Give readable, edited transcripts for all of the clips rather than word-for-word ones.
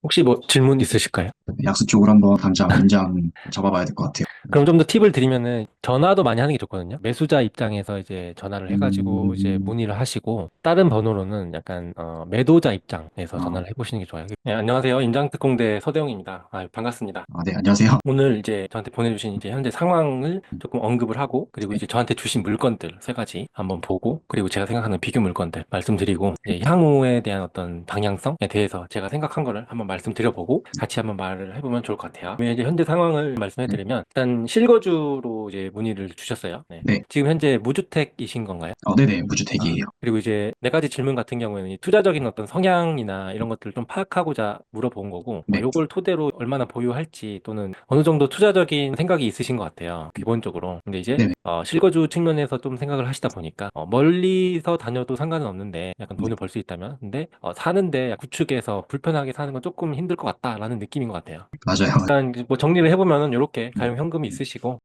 혹시 뭐 질문 있으실까요? 약수 쪽으로 한번 당장 인장 잡아봐야 될 것 같아요. 그럼 좀 더 팁을 드리면은 전화도 많이 하는 게 좋거든요. 매수자 입장에서 이제 전화를 해가지고 이제 음, 문의를 하시고 다른 번호로는 약간 매도자 입장에서 어, 전화를 해보시는 게 좋아요. 네, 안녕하세요. 임장특공대 서대웅입니다. 반갑습니다. 네, 안녕하세요. 오늘 이제 저한테 보내주신 이제 현재 상황을 조금 언급을 하고, 그리고 네, 이제 저한테 주신 물건들 세 가지 한번 보고, 그리고 제가 생각하는 비교 물건들 말씀드리고, 이제 향후에 대한 어떤 방향성에 대해서 제가 생각한 거를 한번 말씀드려보고, 같이 한번 말을 해보면 좋을 것 같아요. 이제 현재 상황을 네, 말씀해드리면, 일단 실거주로 이제 문의를 주셨어요. 네. 네, 지금 현재 무주택이신 건가요? 네네, 무주택이에요. 그리고 이제 네 가지 질문 같은 경우에는 이 투자적인 어떤 성향이나 이런 것들을 좀 파악하고자 물어본 거고, 네, 요걸 토대로 얼마나 보유할지 또는 어느 정도 투자적인 생각이 있으신 것 같아요. 기본적으로. 근데 이제 네네, 실거주 측면에서 좀 생각을 하시다 보니까 멀리서 다녀도 상관은 없는데 약간 네, 돈을 벌 수 있다면, 근데 사는데 구축해서 불편하게 사는 건 조금 힘들 것 같다라는 느낌인 것 같아요. 맞아요. 일단 뭐 정리를 해보면은 이렇게 네, 가용 현금이 있으시고,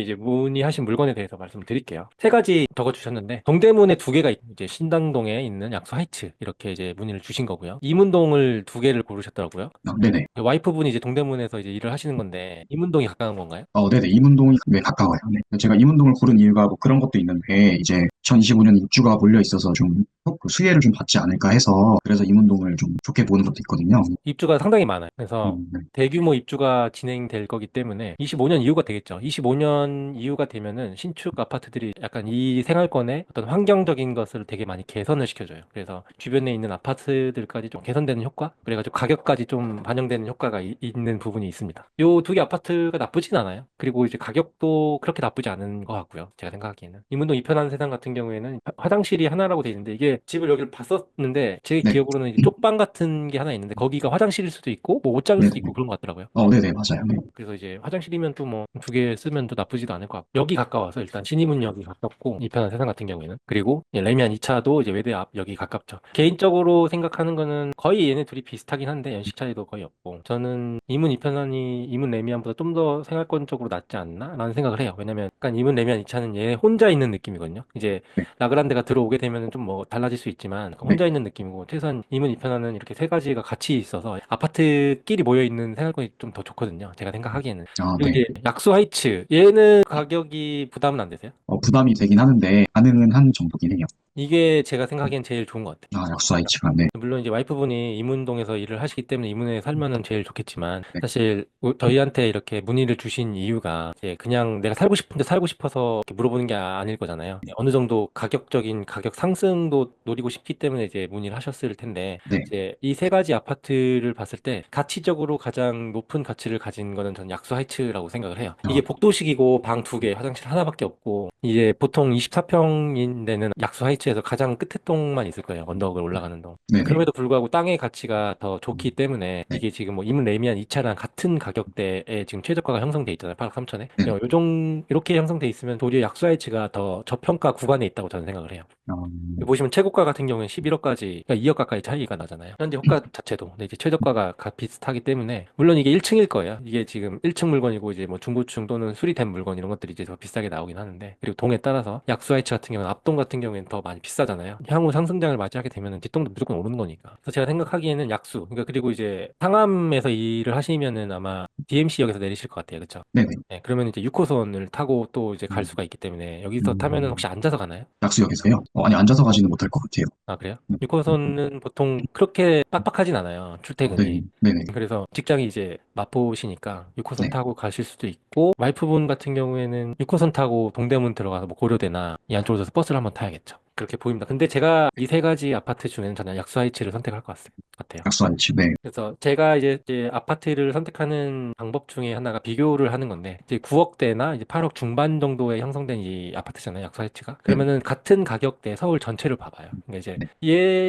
이제 문의하신 물건에 대해서 말씀드릴게요. 세 가지 적어주셨는데, 동대문에 두 개가 이제 신당동에 있는 약수 하이츠 이렇게 이제 문의를 주신 거고요. 이문동을 두 개를 고르셨더라고요. 네네, 와이프분이 이제 동대문에서 이제 일을 하시는 건데, 이문동이 가까운 건가요? 네네, 이문동이 왜 가까워요. 네. 제가 이문동을 고른 이유가 뭐 그런 것도 있는데, 이제 2025년 입주가 몰려 있어서 좀 수혜를 좀 받지 않을까 해서, 그래서 이문동을 좀 좋게 보는 것도 있거든요. 입주가 상당히 많아요. 그래서 네, 대규모 입주가 진행될 거기 때문에 25년 이후가 되겠죠. 25년 이후가 되면은 신축 아파트들이 약간 이 생활권의 어떤 환경적인 것을 되게 많이 개선을 시켜줘요. 그래서 주변에 있는 아파트들까지 좀 개선되는 효과? 그래가지고 가격까지 좀 반영되는 효과가 있는 부분이 있습니다. 요 두 개 아파트가 나쁘진 않아요. 그리고 이제 가격도 그렇게 나쁘지 않은 것 같고요. 제가 생각하기에는. 이문동 이편한 세상 같은 경우에는 화장실이 하나라고 돼 있는데, 이게 집을 여기를 봤었는데 제 네, 기억으로는 이제 쪽방 같은 게 하나 있는데, 거기가 화장실일 수도 있고 뭐 옷장일 네, 수도 있고 그런 것 같더라고요. 네네, 맞아요. 네, 그래서 이제 화장실이면 또 뭐 두 개 쓰면 또 나쁘지도 않을 것 같고, 여기 가까워서 일단 신이문역이 가깝고, 이편한 세상 같은 경우에는. 그리고 레미안 2차도 이제 외대 앞 여기 가깝죠. 개인적으로 생각하는 거는 거의 얘네 둘이 비슷하긴 한데 연식 차이도 거의 없고, 저는 이문 이편한이 이문 레미안보다 좀 더 생활권적으로 낫지 않나 라는 생각을 해요. 왜냐면 약간 이문 레미안 2차는 얘 혼자 있는 느낌이거든요. 이제 네, 라그란데가 들어오게 되면 좀 뭐 달라질 수 있지만 네, 혼자 있는 느낌이고, 최소한 이문 이편하는 이렇게 세 가지가 같이 있어서 아파트끼리 모여 있는 생활권이 좀 더 좋거든요. 제가 생각하기에는. 그리고 네. 이제 약수 하이츠 얘는 가격이 부담은 안 되세요? 부담이 되긴 하는데, 가능은 한 정도긴 해요. 이게 제가 생각하기엔 제일 좋은 것 같아요. 약수 아이치가, 네, 물론 이제 와이프분이 이문동에서 일을 하시기 때문에 이문에 살면은 제일 좋겠지만, 네, 사실 저희한테 이렇게 문의를 주신 이유가 이제 그냥 내가 살고 싶은데 살고 싶어서 이렇게 물어보는 게 아닐 거잖아요. 어느 정도 가격적인 가격 상승도 노리고 싶기 때문에 이제 문의를 하셨을 텐데, 네, 이제 이 세 가지 아파트를 봤을 때 가치적으로 가장 높은 가치를 가진 거는 저는 약수 하이츠라고 생각을 해요. 이게 복도식이고 방 두 개, 화장실 하나밖에 없고, 이제 보통 24평인 데는 약수 하이츠에서 가장 끝에 동만 있을 거예요. 언덕을 올라가는 동. 네네. 그럼에도 불구하고 땅의 가치가 더 좋기 때문에, 네, 이게 지금 뭐 이문 레미안 2차랑 같은 가격대에 지금 최저가가 형성돼 있잖아요. 8억 3천에. 네. 요정 이렇게 형성돼 있으면 도리어 약수하이츠가 더 저평가 구간에 있다고 저는 생각을 해요. 네. 보시면 최고가 같은 경우는 11억까지, 그러니까 2억 가까이 차이가 나잖아요. 현재 호가 자체도. 근데 이제 최저가가 비슷하기 때문에, 물론 이게 1층일 거예요. 이게 지금 1층 물건이고, 이제 뭐 중고층 또는 수리된 물건 이런 것들이 이제 더 비싸게 나오긴 하는데, 그리고 동에 따라서 약수하이츠 같은 경우는 앞동 같은 경우에는 더 많이 비싸잖아요. 향후 상승장을 맞이하게 되면은 뒷동도 무조건 오르는 거니까. 그래서 제가 생각하기에는 약수. 그러니까 그리고 이제 상암에서 일을 하시면은 아마 DMC역에서 내리실 것 같아요. 그렇죠? 네네. 네, 그러면 이제 6호선을 타고 또 이제 갈 음, 수가 있기 때문에, 여기서 타면은 음, 혹시 앉아서 가나요? 약수역에서요? 아니, 앉아서 가지는 못할 것 같아요. 아, 그래요? 네. 6호선은 보통 그렇게 빡빡하진 않아요. 네네. 출퇴근이. 네네. 그래서 직장이 이제 마포시니까 6호선 네. 타고 가실 수도 있고, 와이프분 같은 경우에는 6호선 타고 동대문 들어가서 뭐 고려대나 이 안쪽으로 서 버스를 한번 타야겠죠. 그렇게 보입니다. 근데 제가 이 세 가지 아파트 중에는 저는 약수하이츠를 선택할 것 같아요. 약수 아이치. 네. 그래서 제가 이제 아파트를 선택하는 방법 중에 하나가 비교를 하는 건데, 이제 9억대나 이제 8억 중반 정도에 형성된 이 아파트잖아요, 약수 하이츠가. 네네. 그러면은 같은 가격대 서울 전체를 봐봐요. 그러니까 이제 네.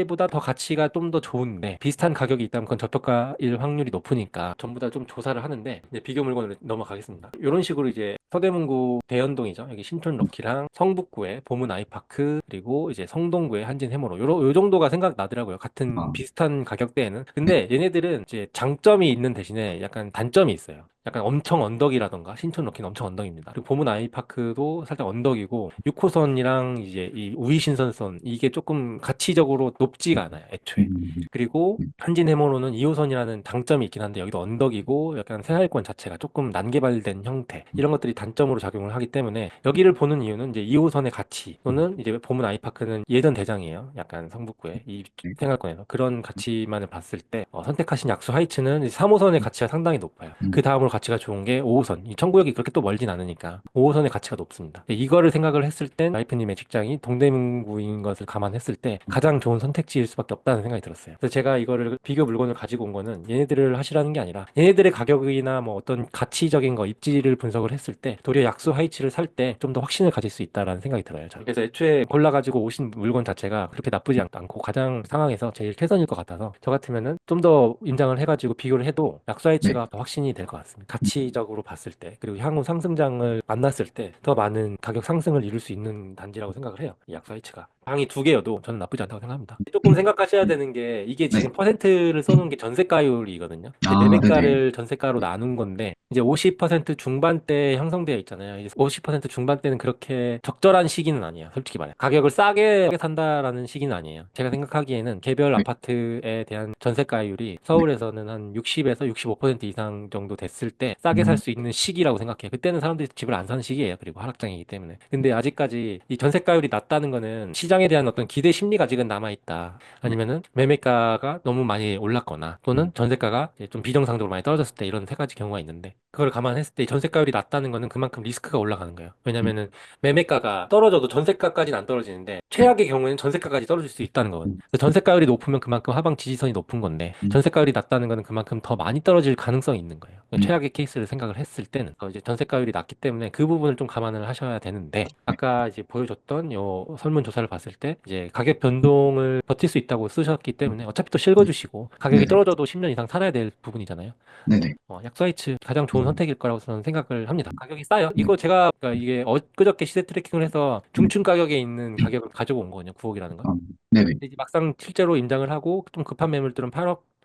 얘보다 더 가치가 좀 더 좋은데 비슷한 가격이 있다면 그건 저평가일 확률이 높으니까 전부 다 좀 조사를 하는데, 이제 비교 물건으로 넘어가겠습니다. 이런 식으로 이제 서대문구 대연동이죠. 여기 신촌 럭키랑 성북구에 보문 아이파크, 그리고 이제 성동구에 한진 해머로, 요 정도가 생각나더라고요. 같은 아, 비슷한 가격대에는. 네. 근데 얘네들은 이제 장점이 있는 대신에 약간 단점이 있어요. 약간 엄청 언덕이라던가 신촌 넣기는 엄청 언덕입니다. 그리고 보문 아이파크도 살짝 언덕이고 6호선이랑 이제 이 우이신선선 이게 조금 가치적으로 높지가 않아요, 애초에. 음, 그리고 현진 해머로는 2호선이라는 장점이 있긴 한데 여기도 언덕이고 약간 생활권 자체가 조금 난개발된 형태 이런 것들이 단점으로 작용을 하기 때문에 여기를 보는 이유는 이제 2호선의 가치 또는 이제 보문 아이파크는 예전 대장이에요. 약간 성북구의 이 네. 생활권에서 그런 가치만을 봤을 때 선택하신 약수 하이츠는 3호선의 가치가 상당히 높아요. 그 다음으로 가치가 좋은 게 5호선. 이 청구역이 그렇게 또 멀진 않으니까 5호선의 가치가 높습니다. 이거를 생각을 했을 땐 와이프님의 직장이 동대문구인 것을 감안했을 때 가장 좋은 선택지일 수밖에 없다는 생각이 들었어요. 그래서 제가 이거를 비교 물건을 가지고 온 거는 얘네들을 하시라는 게 아니라 얘네들의 가격이나 뭐 어떤 가치적인 거 입지를 분석을 했을 때 도리어 약수 하이츠를 살 때 좀 더 확신을 가질 수 있다라는 생각이 들어요. 저는. 그래서 애초에 골라가지고 오신 물건 자체가 그렇게 나쁘지 않고 가장 상황에서 제일 최선일 것 같아서 저 같으면은 좀 더 임장을 해가지고 비교를 해도 약수 네. 하이츠가 더 확신이 될 것 같습니다. 가치적으로 봤을 때 그리고 향후 상승장을 만났을 때 더 많은 가격 상승을 이룰 수 있는 단지라고 생각을 해요. 이 약수 하이츠가. 방이 두 개여도 저는 나쁘지 않다고 생각합니다. 조금 생각하셔야 되는 게 이게 네. 지금 퍼센트를 써놓은 게 전세가율이거든요. 근데 아, 네네. 매매가를 전세가로 나눈 건데 이제 50% 중반대에 형성되어 있잖아요. 이제 50% 중반대는 그렇게 적절한 시기는 아니에요. 솔직히 말해. 가격을 싸게 산다라는 시기는 아니에요. 제가 생각하기에는 개별 네. 아파트에 대한 전세가율이 네. 서울에서는 한 60에서 65% 이상 정도 됐을 때 싸게 살 음, 수 있는 시기라고 생각해요. 그때는 사람들이 집을 안 사는 시기예요. 그리고 하락장이기 때문에. 근데 아직까지 이 전세가율이 낮다는 거는 시장에 대한 어떤 기대 심리가 아직은 남아있다. 네. 아니면은 매매가가 너무 많이 올랐거나 또는 전세가가 이제 좀 비정상적으로 많이 떨어졌을 때 이런 세 가지 경우가 있는데 그걸 감안했을 때 전세가율이 낮다는 거는 그만큼 리스크가 올라가는 거예요. 음, 왜냐면은 매매가가 떨어져도 전세가까지는 안 떨어지는데 네. 최악의 경우에는 전세가까지 떨어질 수 있다는 거거든요. 음, 그래서 전세가율이 높으면 그만큼 하방 지지선이 높은 건데 음, 전세가율이 낮다는 거는 그만큼 더 많이 떨어질 가능성이 있는 거예요. 음, 최악의 케이스를 생각을 했을 때는 이제 전세가율이 낮기 때문에 그 부분을 좀 감안을 하셔야 되는데 네. 아까 이제 보여줬던 요 설문조사를 봤을 때 이제 가격 변동을 버틸 수 있다고 쓰셨기 때문에 어차피 또 실거주시고 가격이 네네. 떨어져도 10년 이상 살아야 될 부분이잖아요. 네네. 약사이츠 가장 좋은 음, 선택일 거라고 저는 생각을 합니다. 가격이 싸요. 네. 이거 제가 그러니까 이게 엊그저께 시세 트래킹을 해서 중층 가격에 있는 가격을 가지고 온 거거든요. 9억이라는 거. 아, 네네. 근데 이제 막상 실제로 임장을 하고 좀 급한 매물들은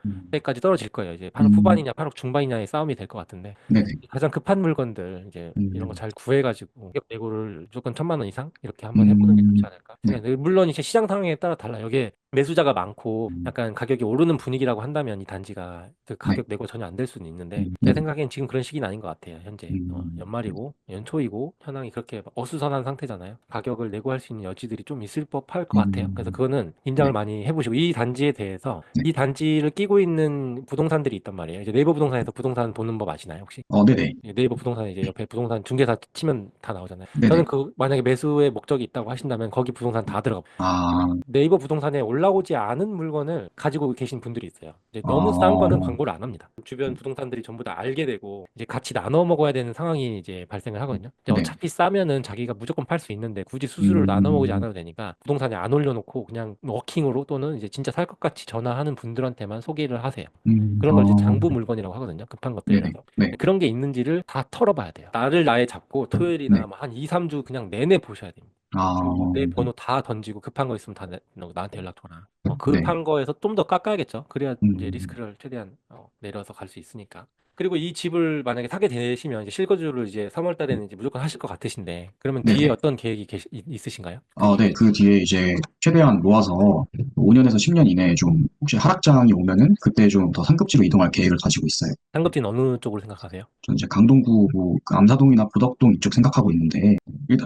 음, 8억대까지 떨어질 거예요. 이제 8억 음, 후반이냐 8억 중반이냐의 싸움이 될 것 같은데 네네. 가장 급한 물건들 이제 이런 거 음, 잘 구해가지고 가격 내고를 무조건 1,000만 원 이상 이렇게 한번 해보는 게 좋지 음, 않을까 네. 생각해요. 물론 이제 시장 상황에 따라 달라요. 이게 매수자가 많고 음, 약간 가격이 오르는 분위기라고 한다면 이 단지가 그 네. 가격 내고 전혀 안 될 수는 있는데 제 네네. 생각엔 지금 그런 시기는 아닌 것 같아요. 현재 네. 연말이고 연초이고 현황이 그렇게 어수선한 상태잖아요. 가격을 내고 할 수 있는 여지들이 좀 있을 법할 것 같아요. 그래서 음, 그거는 네. 인정을 많이 해보시고 이 단지에 대해서 네. 이 단지를 끼고 있는 부동산들이 있단 말이에요. 이제 네이버 부동산에서 부동산 보는 법 아시나요, 혹시? 네네. 네이버 부동산 이제 옆에 부동산 중개사 치면 다 나오잖아요. 네네. 저는 그 만약에 매수의 목적이 있다고 하신다면 거기 부동산 다 들어가. 아, 네이버 부동산에 올라오지 않은 물건을 가지고 계신 분들이 있어요. 이제 너무 싼 거는 아, 광고를 안 합니다. 주변 부동산들이 전부 다 알게 되고 이제 같이 나눠 먹어야 되는 상황이 이제 발생을 하거든요. 이제 네. 어차피 싸면은 자기가 무조건 팔 수 있는데 굳이 수수료를 나눠 먹지 음, 않아도 되니까 부동산에 안 올려놓고 그냥 워킹으로 또는 이제 진짜 살 것 같이 전화하는 분들한테만 소개를 하세요. 그런 걸 이제 아, 장부 물건이라고 하거든요. 급한 네네. 것들이라서. 네. 그런 게 있는지를 다 털어봐야 돼요. 날을 나에 잡고 네. 토요일이나 뭐 한 2, 3주 그냥 내내 보셔야 됩니다. 아, 그리고 내 번호 다 던지고 급한 거 있으면 다 나한테 연락 줘라. 네. 급한 거에서 좀 더 깎아야겠죠. 그래야 이제 음, 리스크를 최대한 내려서 갈 수 있으니까. 그리고 이 집을 만약에 사게 되시면 이제 실거주를 이제 3월 달에는 이제 무조건 하실 것 같으신데 그러면 뒤에 네네. 어떤 계획이 있으신가요? 그 네. 이후에? 그 뒤에 이제 최대한 모아서 5년에서 10년 이내에 좀 혹시 하락장이 오면은 그때 좀 더 상급지로 이동할 계획을 가지고 있어요. 상급지는 어느 쪽으로 생각하세요? 저는 이제 강동구, 그 암사동이나 부덕동 이쪽 생각하고 있는데,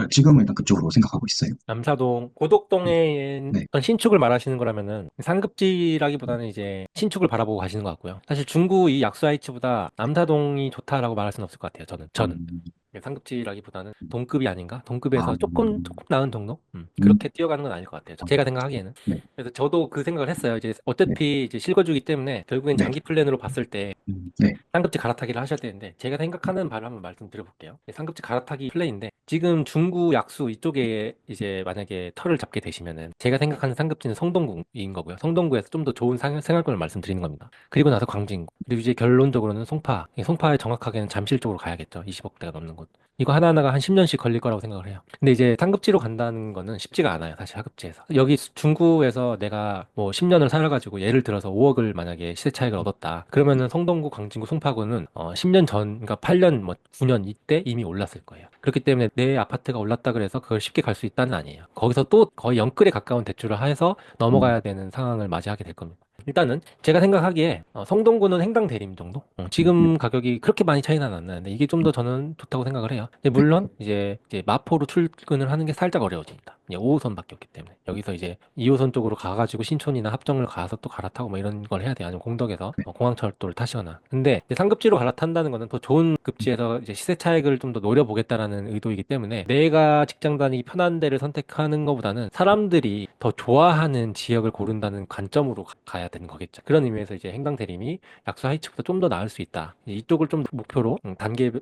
지금은 일단 그쪽으로 생각하고 있어요. 남사동 고덕동에 네. 어떤 신축을 말하시는 거라면은 상급지라기보다는 이제 신축을 바라보고 가시는 것 같고요. 사실 중구 이 약수하이츠보다 남사동이 좋다라고 말할 수는 없을 것 같아요. 저는. 음, 상급지라기보다는 동급이 아닌가? 동급에서 음, 조금 나은 정도? 음, 그렇게 뛰어가는 건 아닐 것 같아요. 제가 생각하기에는. 네, 그래서 저도 그 생각을 했어요. 이제 네, 어차피 이제 실거주기 때문에 결국엔 네, 장기 플랜으로 봤을 때 네, 상급지 갈아타기를 하셔야 되는데 제가 생각하는 바를 한번 말씀드려볼게요. 상급지 갈아타기 플레이인데 지금 중구 약수 이쪽에 이제 만약에 털을 잡게 되시면은 제가 생각하는 상급지는 성동구인 거고요. 성동구에서 좀 더 좋은 생활권을 말씀드리는 겁니다. 그리고 나서 광진구 그리고 이제 결론적으로는 송파. 송파에 정확하게는 잠실 쪽으로 가야겠죠. 20억대가 넘는 곳. 이거 하나하나가 한 10년씩 걸릴 거라고 생각을 해요. 근데 이제 상급지로 간다는 거는 쉽지가 않아요. 사실 하급지에서. 여기 중구에서 내가 뭐 10년을 살아가지고 예를 들어서 5억을 만약에 시세 차익을 얻었다. 그러면은 성동구, 광진구, 송파구는 10년 전, 그러니까 8년, 뭐 9년 이때 이미 올랐을 거예요. 그렇기 때문에 내 아파트가 올랐다 그래서 그걸 쉽게 갈 수 있다는 아니에요. 거기서 또 거의 영끌에 가까운 대출을 해서 음, 넘어가야 되는 상황을 맞이하게 될 겁니다. 일단은 제가 생각하기에 성동구는 행당 대림 정도? 네, 지금 가격이 그렇게 많이 차이는 안 나는데 이게 좀 더 저는 좋다고 생각을 해요. 근데 네, 물론 이제 마포로 출근을 하는 게 살짝 어려워집니다. 이제 5호선밖에 없기 때문에 여기서 이제 2호선 쪽으로 가가지고 신촌이나 합정을 가서 또 갈아타고 뭐 이런 걸 해야 돼요. 아니면 공덕에서 네, 공항철도를 타시거나. 근데 이제 상급지로 갈아탄다는 거는 더 좋은 급지에서 이제 시세 차익을 좀 더 노려보겠다라는 의도이기 때문에 내가 직장 다니기 편한 데를 선택하는 것보다는 사람들이 더 좋아하는 지역을 고른다는 관점으로 가야 되는 거겠죠. 그런 의미에서 이제 행당 대림이 약수 하이츠보다 좀 더 나을 수 있다. 이쪽을 좀 목표로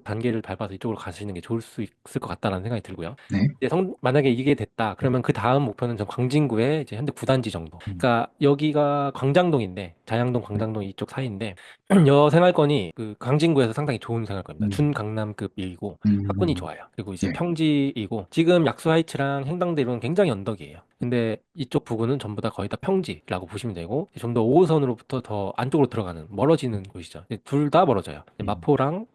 단계를 밟아서 이쪽으로 가시는 게 좋을 수 있을 것 같다라는 생각이 들고요. 네, 이제 만약에 이게 됐다. 그러면 그 다음 목표는 전 광진구의 이제 현대 9단지 정도. 그러니까 여기가 광장동인데 자양동, 네, 광장동 이쪽 사이인데 여 생활권이 그 강진구에서 상당히 좋은 생활권입니다. 음, 준강남급이고 학군이 음, 좋아요. 그리고 이제 네, 평지이고 지금 약수 하이츠랑 행당대로는 굉장히 언덕이에요. 근데 이쪽 부근은 전부 다 거의 다 평지라고 보시면 되고 좀 더 5호선으로부터 더 안쪽으로 들어가는 멀어지는 곳이죠. 둘 다 멀어져요. 음, 마포랑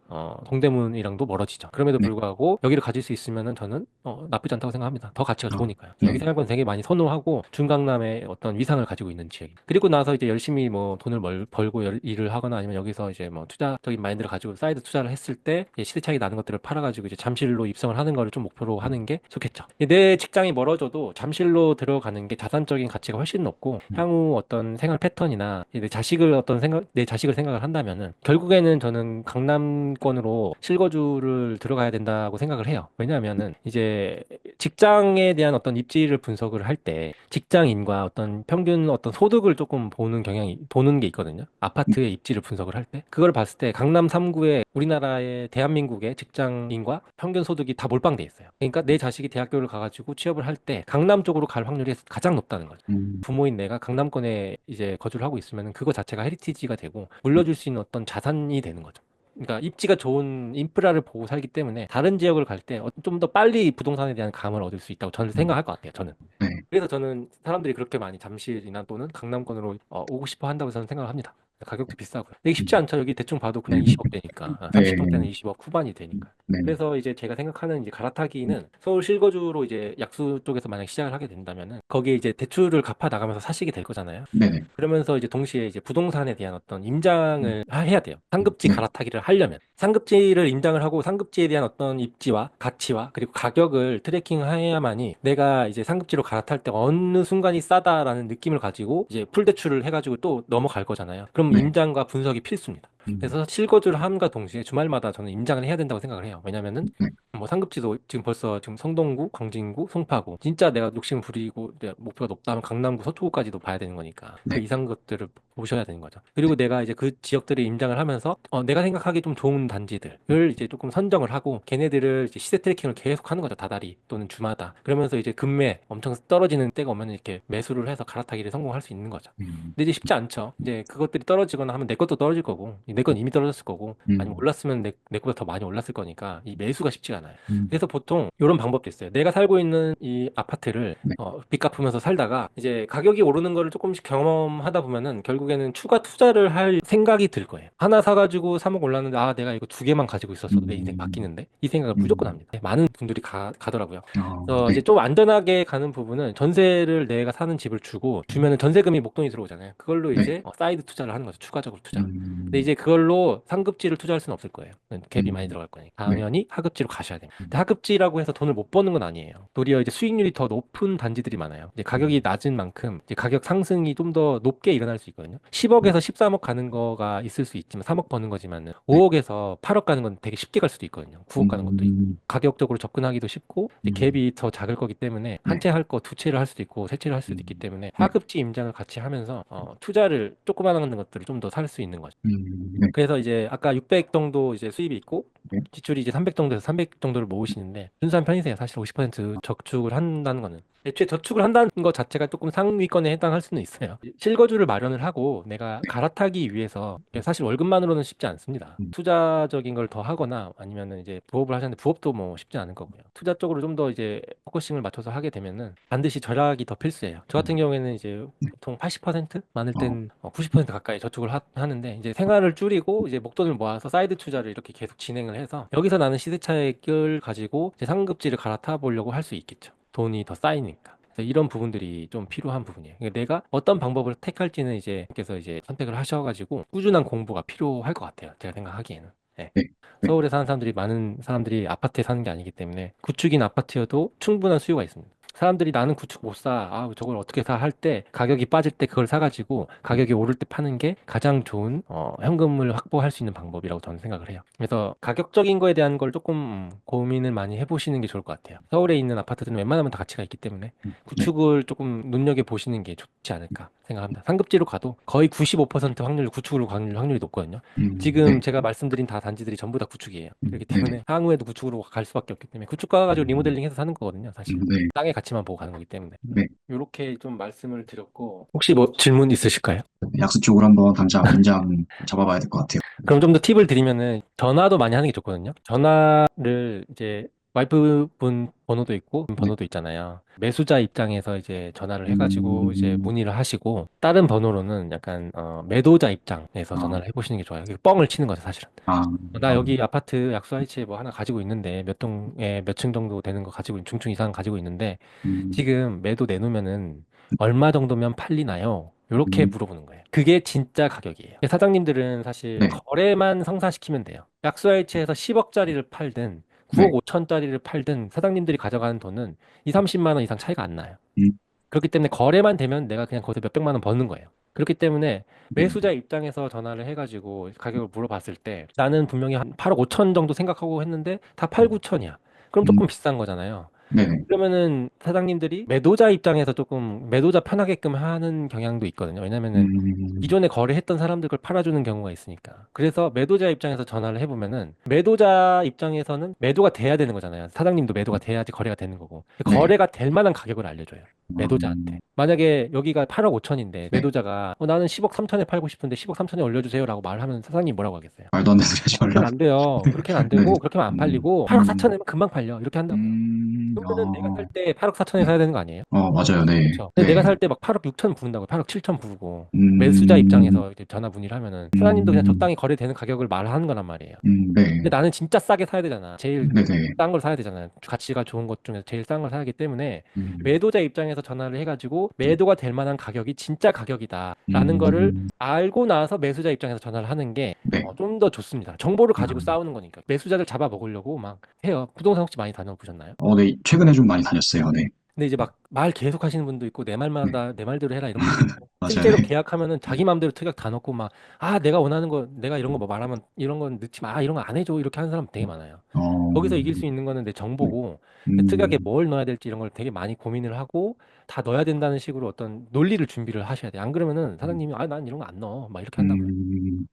동대문이랑도 멀어지죠. 그럼에도 네, 불구하고 여기를 가질 수 있으면은 저는 나쁘지 않다고 생각합니다. 더 가치가 어, 좋으니까요. 여기 네, 생활권 되게 많이 선호하고 중강남의 어떤 위상을 가지고 있는 지역입니다. 그리고 나서 이제 열심히 뭐 돈을 벌고 일을 하거나 아니면 여기서 이제 뭐 투자적인 마인드를 가지고 사이드 투자를 했을 때 이제 시세 차익이 나는 것들을 팔아가지고 이제 잠실로 입성을 하는 거를 좀 목표로 하는 게 좋겠죠. 내 직장이 멀어져도 잠실로 들어가는 게 자산적인 가치가 훨씬 높고 향후 어떤 생활 패턴이나 내 자식을 어떤 생각 내 자식을 생각을 한다면은 결국에는 저는 강남권으로 실거주를 들어가야 된다고 생각을 해요. 왜냐하면은 이제 직장에 대한 어떤 입지를 분석을 할 때 직장인과 어떤 평균 어떤 소득을 조금 보는 게 있거든요. 아파트의 입지를 분석을 할 때 그걸 봤을 때 강남 3구에 우리나라의 대한민국의 직장인과 평균 소득이 다 몰빵돼 있어요. 그러니까 내 자식이 대학교를 가가지고 취업을 할 때 강남 쪽으로 갈 확률이 가장 높다는 거죠. 음, 부모인 내가 강남권에 이제 거주를 하고 있으면 그거 자체가 헤리티지가 되고 물려줄 수 있는 어떤 자산이 되는 거죠. 그러니까 입지가 좋은 인프라를 보고 살기 때문에 다른 지역을 갈 때 좀 더 빨리 부동산에 대한 감을 얻을 수 있다고 저는 생각할 것 같아요. 저는. 네, 그래서 저는 사람들이 그렇게 많이 잠실이나 또는 강남권으로 오고 싶어 한다고 저는 생각을 합니다. 가격도 비싸고요. 근데 이게 쉽지 않죠. 여기 대충 봐도 그냥 네, 20억 되니까. 네, 30평대는 20억 후반이 되니까. 네, 그래서 이제 제가 생각하는 이제 갈아타기는 서울 실거주로 이제 약수 쪽에서 만약 시작을 하게 된다면은 거기에 이제 대출을 갚아 나가면서 사시게 될 거잖아요. 네, 네, 그러면서 이제 동시에 이제 부동산에 대한 어떤 임장을 해야 돼요. 상급지 네, 갈아타기를 하려면. 상급지를 임장을 하고 상급지에 대한 어떤 입지와 가치와 그리고 가격을 트래킹해야만이 내가 이제 상급지로 갈아탈 때 어느 순간이 싸다라는 느낌을 가지고 이제 풀대출을 해가지고 또 넘어갈 거잖아요. 그럼 네, 임장과 분석이 필수입니다. 음, 그래서 실거주를 함과 동시에 주말마다 저는 임장을 해야 된다고 생각을 해요. 왜냐면은 네, 뭐 상급지도 지금 벌써 지금 성동구, 광진구, 송파구 진짜 내가 욕심을 부리고 내 목표가 높다면 강남구, 서초구까지도 봐야 되는 거니까 그 네, 이상 것들을 보셔야 되는 거죠. 그리고 내가 이제 그 지역들을 임장을 하면서 내가 생각하기 좀 좋은 단지들을 이제 조금 선정을 하고 걔네들을 이제 시세 트래킹을 계속 하는 거죠. 다달이 또는 주마다. 그러면서 이제 금매 엄청 떨어지는 때가 오면 이렇게 매수를 해서 갈아타기를 성공할 수 있는 거죠. 음, 근데 이제 쉽지 않죠. 이제 그것들이 떨어지거나 하면 내 것도 떨어질 거고, 내 건 이미 떨어졌을 거고, 아니면 음, 올랐으면 내 것보다 더 많이 올랐을 거니까 이 매수가 쉽지가 않아요. 음, 그래서 보통 이런 방법도 있어요. 내가 살고 있는 이 아파트를 네, 빚 갚으면서 살다가 이제 가격이 오르는 거를 조금씩 경험하다 보면은 결국에는 추가 투자를 할 생각이 들 거예요. 하나 사가지고 3억 올랐는데 아 내가 이거 두 개만 가지고 있었어도 내 인생 음, 바뀌는데 이 생각을 무조건 음, 합니다. 네, 많은 분들이 가더라고요. 네, 이제 좀 안전하게 가는 부분은 전세를 내가 사는 집을 주면은 전세금이 목돈이 들어오잖아요. 그걸로 네, 이제 사이드 투자를 하는 거죠. 추가적으로 투자. 근데 음, 이제 그걸로 상급지를 투자할 수는 없을 거예요. 갭이 많이 음, 들어갈 거니까. 네, 당연히 하급지로 가셔야 돼요. 근데 음, 하급지라고 해서 돈을 못 버는 건 아니에요. 도리어 이제 수익률이 더 높은 단지들이 많아요. 이제 가격이 낮은 만큼 이제 가격 상승이 좀 더 높게 일어날 수 있거든요. 10억에서 13억 가는 거가 있을 수 있지만 3억 버는 거지만은 네, 5억에서 8억 가는 건 되게 쉽게 갈 수도 있거든요. 9억 가는 것도 있고. 음, 가격적으로 접근하기도 쉽고 이제 갭이 더 작을 거기 때문에 한 네, 채 할 거 두 채를 할 수도 있고 세 채를 할 수도 있기 음, 때문에 네, 하급지 임장을 같이 하면서 투자를 조그마한 것들을 좀 더 살 수 있는 거죠. 네, 그래서 이제 아까 600 정도 이제 수입이 있고 네. 지출이 이제 300 정도에서 300 정도를 모으시는데 순수한 편이세요. 사실 50% 저축을 한다는 거는. 애초에 저축을 한다는 것 자체가 조금 상위권에 해당할 수는 있어요. 실거주를 마련을 하고 내가 갈아타기 위해서 사실 월급만으로는 쉽지 않습니다. 음, 투자적인 걸 더 하거나 아니면은 이제 부업을 하셨는데 부업도 뭐 쉽지 않을 거고요. 투자 쪽으로 좀 더 이제 포커싱을 맞춰서 하게 되면은 반드시 절약이 더 필수예요. 저 같은 음, 경우에는 이제 네. 보통 80% 많을 어, 땐 90% 가까이 저축을 하는데 이제 생활을 줄이고 이제 목돈을 모아서 사이드 투자를 이렇게 계속 진행을 해서 여기서 나는 시세차익을 가지고 이제 상급지를 갈아타 보려고 할 수 있겠죠. 돈이 더 쌓이니까. 그래서 이런 부분들이 좀 필요한 부분이에요. 그러니까 내가 어떤 방법을 택할지는 이제 께서 이제 선택을 하셔가지고 꾸준한 공부가 필요할 것 같아요. 제가 생각하기에는. 예. 네. 네. 서울에 사는 사람들이 많은 사람들이 아파트에 사는 게 아니기 때문에 구축인 아파트여도 충분한 수요가 있습니다. 사람들이 나는 구축 못 사. 아, 저걸 어떻게 사? 할 때 가격이 빠질 때 그걸 사가지고 가격이 오를 때 파는 게 가장 좋은 현금을 확보할 수 있는 방법이라고 저는 생각을 해요. 그래서 가격적인 거에 대한 걸 조금 고민을 많이 해보시는 게 좋을 것 같아요. 서울에 있는 아파트들은 웬만하면 다 가치가 있기 때문에 네. 구축을 조금 눈여겨 보시는 게 좋지 않을까 생각합니다. 상급지로 가도 거의 95% 확률 구축으로 갈 확률이 높거든요. 지금 네. 제가 말씀드린 다 단지들이 전부 다 구축이에요. 그렇기 네네. 때문에 향후에도 구축으로 갈 수밖에 없기 때문에 구축 가가지고 음, 리모델링해서 사는 거거든요, 사실은. 네. 땅의 가치만 보고 가는 거기 때문에. 네. 이렇게 좀 말씀을 드렸고 혹시 뭐 질문 있으실까요? 약수 쪽으로 한번 당장 인장 잡아봐야 될 것 같아요. 그럼 좀 더 팁을 드리면은 전화도 많이 하는 게 좋거든요. 전화를 이제 와이프분 번호도 있고 네. 번호도 있잖아요. 매수자 입장에서 이제 전화를 해가지고 이제 음, 문의를 하시고 다른 번호로는 약간 매도자 입장에서 아, 전화를 해보시는 게 좋아요. 뻥을 치는 거죠, 사실은. 아, 나 아, 여기 아파트 약수아이치에 뭐 하나 가지고 있는데 몇 동에 몇 층 정도 되는 거 가지고 중층 이상 가지고 있는데 음, 지금 매도 내놓으면은 얼마 정도면 팔리나요? 이렇게 음, 물어보는 거예요. 그게 진짜 가격이에요. 사장님들은 사실 네. 거래만 성사시키면 돼요. 약수아이치에서 10억짜리를 팔든 네. 9억 5천짜리를 팔든 사장님들이 가져가는 돈은 2, 30만 원 이상 차이가 안 나요. 음, 그렇기 때문에 거래만 되면 내가 그냥 거기서 몇백만 원 버는 거예요. 그렇기 때문에 네. 매수자 입장에서 전화를 해가지고 가격을 물어봤을 때 나는 분명히 한 8억 5천 정도 생각하고 했는데 다 8, 9천이야. 그럼 음, 조금 비싼 거잖아요. 네네. 그러면은 사장님들이 매도자 입장에서 조금 매도자 편하게끔 하는 경향도 있거든요. 왜냐면은 음, 기존에 거래했던 사람들 걸 팔아주는 경우가 있으니까. 그래서 매도자 입장에서 전화를 해보면은 매도자 입장에서는 매도가 돼야 되는 거잖아요. 사장님도 매도가 돼야지 거래가 되는 거고. 네. 거래가 될 만한 가격을 알려줘요. 매도자한테. 만약에 여기가 8억 5천인데 네. 매도자가 나는 10억 3천에 팔고 싶은데 10억 3천에 올려주세요라고 말하면 사장님이 뭐라고 하겠어요? 말도 안 되는 소리 하지 그렇게는 말라. 안 돼요. 그렇게는 안 네. 되고 그렇게는 안 음, 팔리고 8억 음, 4천에면 금방 팔려. 이렇게 한다고요. 그러면은 내가 살 어, 때 8억 4천에 네. 사야 되는 거 아니에요? 맞아요. 네. 그렇죠. 근데 내가 네. 살 때 막 8억 6천 부른다고 8억 7천 부르고 매수자 음, 입장에서 이제 전화 문의를 하면은 사장님도 그냥 음, 적당히 거래되는 가격을 말하는 거란 말이에요. 네. 근데 나는 진짜 싸게 사야 되잖아. 제일 네네. 싼 걸 사야 되잖아요. 가치가 좋은 것 중에서 제일 싼 걸 사야 하기 때문에 음, 매도자 입장에서 전화를 해가지고 매도가 될 만한 가격이 진짜 가격이다라는 거를 음, 알고 나서 매수자 입장에서 전화를 하는 게 네. 좀 더 좋습니다. 정보를 가지고 아, 싸우는 거니까. 매수자들 잡아먹으려고 막 해요. 부동산 혹시 많이 다녀보셨나요? 네. 최근에 좀 많이 다녔어요. 네. 근데 이제 막 말 계속 하시는 분도 있고 내 네. 말마다 내 말대로 해라 이런 분도 있고 맞아요. 실제로 네. 계약하면은 자기 마음대로 특약 다 넣고 막 아 내가 원하는 거 내가 이런 거 뭐 말하면 이런 건 넣지 마 이런 거 안 해줘 이렇게 하는 사람 되게 많아요. 어, 거기서 이길 수 있는 거는 내 네. 정보고 특약에 음, 뭘 넣어야 될지 이런 걸 되게 많이 고민을 하고 다 넣어야 된다는 식으로 어떤 논리를 준비를 하셔야 돼. 안 그러면은 사장님이 아 난 이런 거 안 넣어 막 이렇게 한다고요.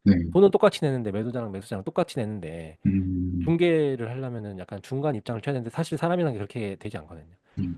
네. 돈은 똑같이 내는데 매도자랑 똑같이 내는데 음, 중개를 하려면은 약간 중간 입장을 쳐야 되는데 사실 사람이란 게 그렇게 되지 않거든요.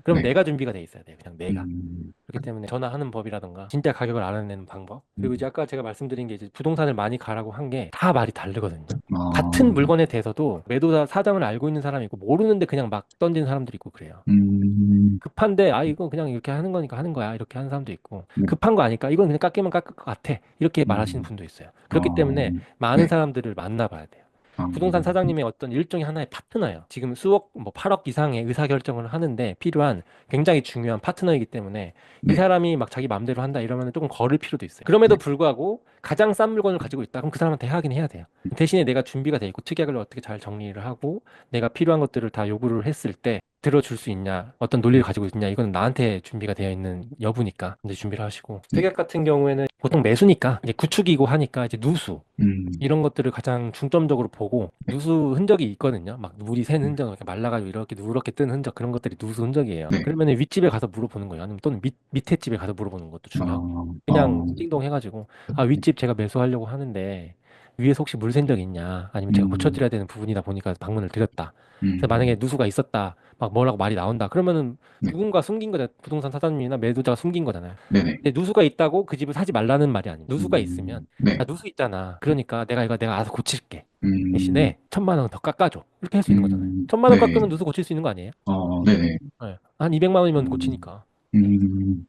그럼 네. 내가 준비가 돼 있어야 돼요. 그냥 내가. 음, 그렇기 때문에 전화하는 법이라던가 진짜 가격을 알아내는 방법 그리고 이제 음, 아까 제가 말씀드린 게 이제 부동산을 많이 가라고 한 게 다 말이 다르거든요. 같은 아, 물건에 대해서도 매도자 사정을 알고 있는 사람이 있고 모르는데 그냥 막 던지는 사람들이 있고 그래요. 음, 급한데 아 이거 그냥 이렇게 하는 거니까 하는 거야 이렇게 하는 사람도 있고 네. 급한 거 아니까 이건 그냥 깎이면 깎을 것 같아 이렇게 말하시는 음, 분도 있어요. 그렇기 어, 때문에 많은 네. 사람들을 만나봐야 돼요. 아, 부동산 사장님의 어떤 일종의 하나의 파트너예요. 지금 수억, 뭐 8억 이상의 의사결정을 하는데 필요한 굉장히 중요한 파트너이기 때문에 이 네. 사람이 막 자기 맘대로 한다 이러면 조금 걸을 필요도 있어요. 그럼에도 네. 불구하고 가장 싼 물건을 가지고 있다. 그럼 그 사람한테 하긴 해야 돼요. 대신에 내가 준비가 돼 있고 특약을 어떻게 잘 정리를 하고 내가 필요한 것들을 다 요구를 했을 때 들어줄 수 있냐, 어떤 논리를 가지고 있냐, 이건 나한테 준비가 되어 있는 여부니까 이제 준비를 하시고 네. 특약 같은 경우에는 보통 매수니까 이제 구축이고 하니까 이제 누수 음, 이런 것들을 가장 중점적으로 보고 누수 흔적이 있거든요. 막 물이 샌 흔적, 이렇게 말라가지고 이렇게 누렇게 뜬 흔적 그런 것들이 누수 흔적이에요. 네. 그러면 윗집에 가서 물어보는 거예요. 아니면 또는 밑에 집에 가서 물어보는 것도 중요하고요. 어, 그냥 띵동 해가지고 아 윗집 제가 매수하려고 하는데 위에서 혹시 물 샌 적 있냐? 아니면 제가 음, 고쳐드려야 되는 부분이다 보니까 방문을 드렸다. 그래서 만약에 음, 누수가 있었다, 막 뭐라고 말이 나온다. 그러면은 네, 누군가 숨긴 거잖아요. 부동산 사장님이나 매도자가 숨긴 거잖아요. 네네. 근데 누수가 있다고 그 집을 사지 말라는 말이 아니에요. 누수가 있으면 네, 야, 누수 있잖아. 그러니까 내가 알아서 고칠게. 음, 대신에 1,000만 원 더 깎아줘. 이렇게 할 수 있는 거잖아요. 1,000만 원 네, 깎으면 누수 고칠 수 있는 거 아니에요? 네네. 네. 한 200만 원이면 음, 고치니까. 네.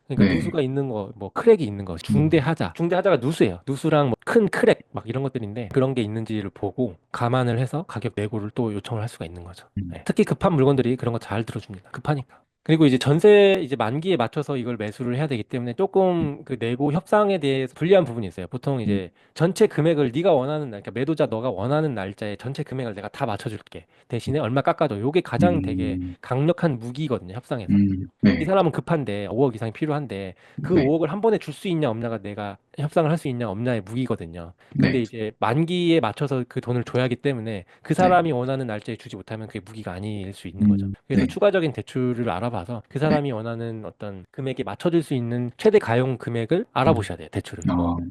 그러니까 네, 누수가 있는 거, 뭐 크랙이 있는 거, 음, 중대하자가 누수예요. 누수랑 뭐 큰 크랙 막 이런 것들인데 그런 게 있는지를 보고 감안을 해서 가격 내고를 또 요청을 할 수가 있는 거죠. 네. 특히 급한 물건들이 그런 거 잘 들어줍니다. 급하니까. 그리고 이제 전세 이제 만기에 맞춰서 이걸 매수를 해야 되기 때문에 조금 그 내고 협상에 대해서 불리한 부분이 있어요. 보통 이제 전체 금액을 네가 원하는 날, 그러니까 매도자 너가 원하는 날짜에 전체 금액을 내가 다 맞춰줄게. 대신에 얼마 깎아줘. 요게 가장 되게 음, 강력한 무기거든요, 협상에서. 이 네, 사람은 급한데 5억 이상이 필요한데 그 네, 5억을 한 번에 줄 수 있냐 없냐가 내가 협상을 할 수 있냐 없냐의 무기거든요. 네, 근데 이제 만기에 맞춰서 그 돈을 줘야 하기 때문에 그 네, 사람이 원하는 날짜에 주지 못하면 그게 무기가 아닐 수 있는 거죠. 그래서 네, 추가적인 대출을 알아봐서 그 네, 사람이 원하는 어떤 금액에 맞춰줄 수 있는 최대 가용 금액을 알아보셔야 돼요. 대출을.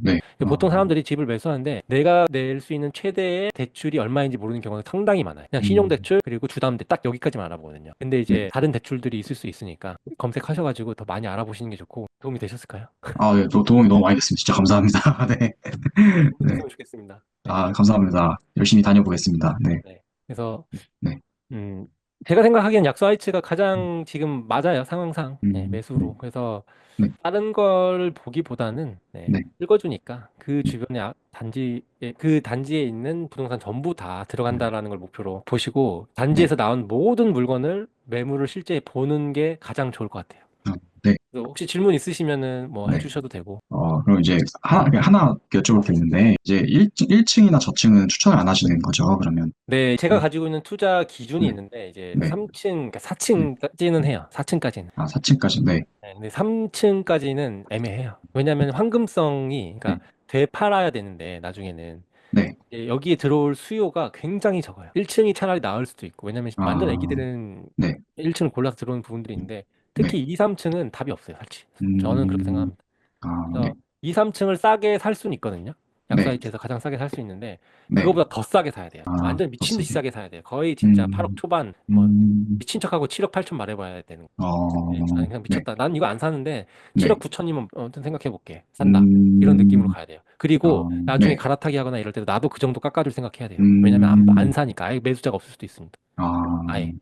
네, 보통 사람들이 집을 매수하는데 내가 낼 수 있는 최대의 대출이 얼마인지 모르는 경우가 상당히 많아요. 그냥 신용대출 그리고 주담대 딱 여기까지만 알아보거든요. 근데 네. 이제 다른 대출들이 있을 수 있으니까 검색하셔가지고 더 많이 알아보시는 게 좋고 도움이 되셨을까요? 네, 도움이 너무 많이 됐습니다. 진짜 감사합니다. 네, 도움이 네. 됐으면 좋겠습니다. 네. 감사합니다. 열심히 다녀보겠습니다. 네, 네. 그래서 네, 음, 제가 생각하기엔 약소 하이츠가 가장 지금 맞아요, 상황상. 네, 네, 매수로. 그래서 네, 다른 걸 보기보다는 네, 네, 읽어주니까 그 주변에 그 단지에 있는 부동산 전부 다 들어간다라는 걸 목표로 보시고 네, 단지에서 나온 모든 물건을 매물을 실제 보는 게 가장 좋을 것 같아요. 네, 그래서 혹시 질문 있으시면은 뭐 네. 해주셔도 되고. 그럼 이제 하나 여쭤볼 게 있는데, 이제 1층이나 저층은 추천을 안 하시는 거죠, 그러면? 네, 제가 네, 가지고 있는 투자 기준이 네, 있는데 이제 네, 3층, 그러니까 네. 4층까지는 해요. 4층까지는. 4층까지, 네, 네, 근데 3층까지는 애매해요. 왜냐하면 황금성이, 네, 그러니까 되팔아야 되는데 나중에는 네, 여기에 들어올 수요가 굉장히 적어요. 1층이 차라리 나을 수도 있고, 왜냐면 완전 아, 애기들은 네, 1층을 골라서 들어오는 부분들이 있는데, 네, 특히 2, 3층은 답이 없어요, 사실. 저는 그렇게 음, 생각합니다. 네, 그래서 2, 3층을 싸게 살 수는 있거든요. 네, 약사이트에서 가장 싸게 살 수 있는데, 네, 그거보다 더 싸게 사야 돼요. 완전 미친 듯이 좋습니다. 싸게 사야 돼요. 거의 진짜 8억 음, 초반, 뭐, 음, 미친 척하고 7억 8천 말해봐야 되는. 네, 어, 아니 그냥 네, 미쳤다. 난 이거 안 사는데 네, 7억 9천이면 아무튼 생각해 볼게. 산다. 이런 느낌으로 음, 가야 돼요. 그리고 나중에 네, 갈아타기 하거나 이럴 때도 나도 그 정도 깎아줄 생각해야 돼요. 왜냐면 안 음, 사니까 아예 매수자가 없을 수도 있습니다. 아, 아예.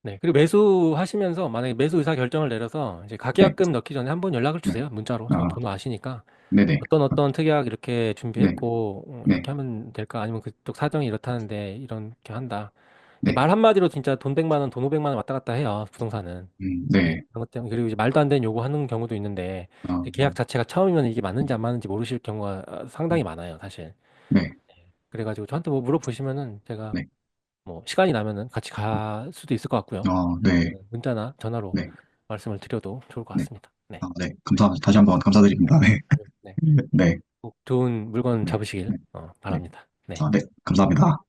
네. 그리고 매수하시면서 만약에 매수 의사 결정을 내려서 이제 네, 가계약금 넣기 전에 한번 연락을 네, 주세요. 문자로. 저 아, 번호 아시니까. 네네, 어떤 특약 이렇게 네, 준비했고 네, 이렇게 하면 될까? 아니면 그쪽 사정이 이렇다는데 이렇게 한다. 근데 네, 말 한마디로 진짜 돈 100만 원, 돈 500만 원 왔다 갔다 해요. 부동산은. 네, 그런 것 때문에 그리고 이제 말도 안 되는 요구하는 경우도 있는데 아, 이제 계약 자체가 처음이면 이게 맞는지 안 맞는지 모르실 경우가 상당히 많아요, 사실. 네, 그래가지고 저한테 뭐 물어보시면은 제가 네, 뭐 시간이 나면은 같이 갈 수도 있을 것 같고요. 네, 아니면 문자나 전화로 네, 말씀을 드려도 좋을 것 네, 같습니다. 네. 네, 다시 한번 감사드립니다. 네, 네. 네, 꼭 좋은 물건 네, 잡으시길 네, 네, 바랍니다. 네. 네, 감사합니다.